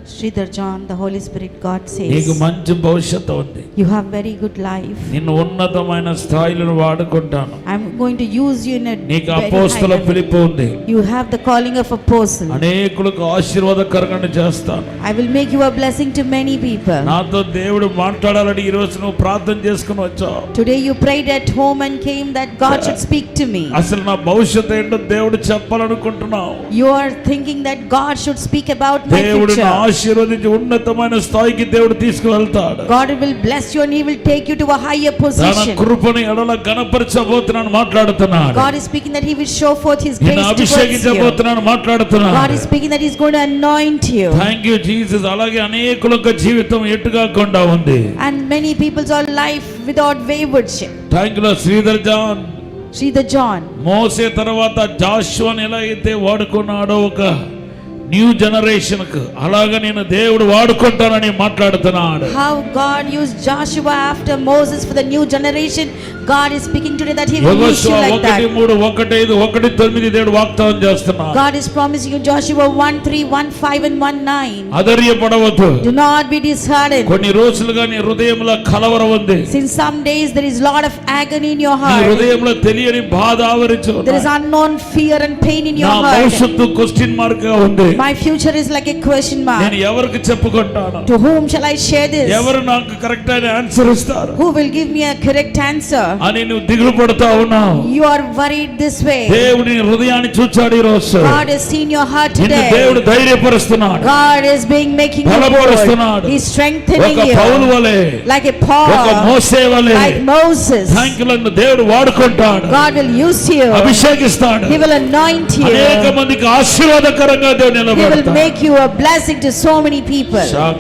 Sridhar John, the Holy Spirit God నీకు says, మంచి భవిష్యత్తు ఉంది. you have very good life. నిన్ను ఉన్నతమైన స్థాయిలో వాడుకుంటాను. I'm going to use you in a నీకు very high అపోస్తల level. పిలుపు ఉంది. You have the calling of apostle. అనేకులకు ఆశీర్వాదకరంగా చేస్తాను. I will make you a blessing to many people. నాతో దేవుడు మాట్లాడాలని ఈ రోజు నువ్వు ప్రార్థన చేసుకుని వచ్చావు. Today you prayed at home and came that God should speak to me. అసలు నా భవిష్యత్తు ఏంటో దేవుడు చెప్పాలనుకుంటున్నావు. You are thinking that God should speak about my దేవుడు future. ఆశీర్వదించి ఉన్నతమైన స్థాయికి దేవుడు తీసుకువెళ్తాడు. God will bless you and he will take you to a higher తన position. కృపని ఎడల ఘనపరచబోతున్నాను మాట్లాడుతున్నాడు. God is speaking that he will show forth his నిన్ను grace towards you. అభిషేకించబోతున్నాను మాట్లాడుతున్నాడు. God is speaking that he's going to anoint you. Thank you Jesus. అలాగే అనేకులకు జీవితం ఎటుగాకుండా ఉంది. And many people's all life without waywardship. Thank you Sridhar John. Sridhar John. మోసే తర్వాత జాషువాని ఎలా అయితే వాడుకున్నాడో ఒక న్యూ జనరేషన్ కు, అలాగా నేను దేవుడు వాడుకుంటానని మాట్లాడుతున్నాడు. How God used Joshua after Moses for the new generation. God is speaking today that he will use you like that. 1:3, 1:5, 1:9 దేవుడు వాగ్దానం చేస్తున్నాడు. God is promising you Joshua 1:3, 1:5 and 1:9. అధైర్యపడవద్దు. Do not be disheartened. కొన్ని రోజులుగా నీ హృదయంలో కలవరం ఉంది. Since some days there is lot of agony in your నీ heart. హృదయంలో తెలియని బాధ ఆవరించుంది. There is unknown fear and pain in your నా heart. భవిష్యత్తు క్వశ్చన్ మార్క్ గా ఉంది. My future is like a question mark. నేను ఎవరికి చెప్పుకుంటాను? To whom shall I share this? ఎవరు నాకు కరెక్ట్ అయిన ఆన్సర్ ఇస్తారు Who will give me a correct answer? అని నువ్వు దిగులు పడుతా ఉన్నావు. You are worried this way. దేవుడు నీ హృదయాన్ని చూచాడు ఈ రోజు. God has seen your heart నిన్ను దేవుడు today. ధైర్యపరుస్తున్నాడు. God is making you బలపరుస్తున్నాడు. bold. He is strengthening ఒక you. పౌలు వలె, Like a Paul, ఒక మోసే వలె like Moses. థాంక్యులను దేవుడు వాడుకుంటాడు. God will use you. అభిషేకిస్తాడు. He will anoint you. అనేక మందికి ఆశీర్వాదకరంగా దేవుడు He will నిలబెడతాడు. make you a blessing to so many people.